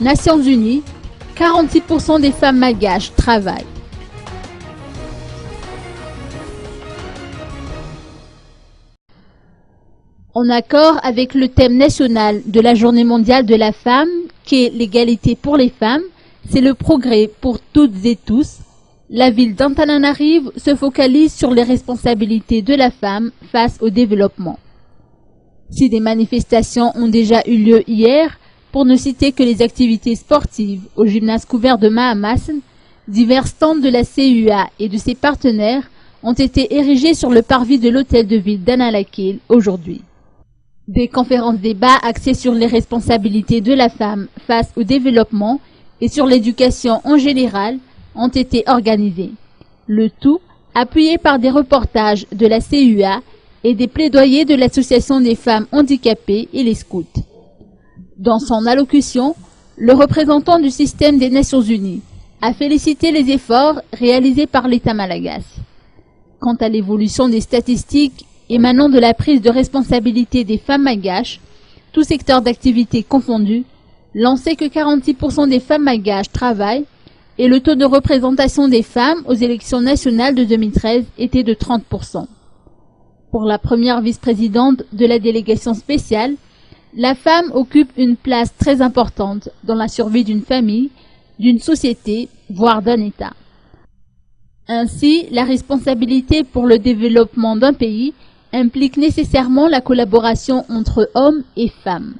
Nations Unies, 46% des femmes malgaches travaillent. En accord avec le thème national de la Journée mondiale de la femme, qui est l'égalité pour les femmes, c'est le progrès pour toutes et tous, la ville d'Antananarivo se focalise sur les responsabilités de la femme face au développement. Si des manifestations ont déjà eu lieu hier, pour ne citer que les activités sportives au gymnase couvert de Mahamassen, divers stands de la CUA et de ses partenaires ont été érigés sur le parvis de l'hôtel de ville d'Analakil aujourd'hui. Des conférences-débats axées sur les responsabilités de la femme face au développement et sur l'éducation en général ont été organisées. Le tout appuyé par des reportages de la CUA et des plaidoyers de l'Association des femmes handicapées et les scouts. Dans son allocution, le représentant du système des Nations Unies a félicité les efforts réalisés par l'État malagasy. Quant à l'évolution des statistiques émanant de la prise de responsabilité des femmes malgaches, tous secteurs d'activité confondus, l'on sait que 46% des femmes malgaches travaillent et le taux de représentation des femmes aux élections nationales de 2013 était de 30%. Pour la première vice-présidente de la délégation spéciale, la femme occupe une place très importante dans la survie d'une famille, d'une société, voire d'un État. Ainsi, la responsabilité pour le développement d'un pays implique nécessairement la collaboration entre hommes et femmes.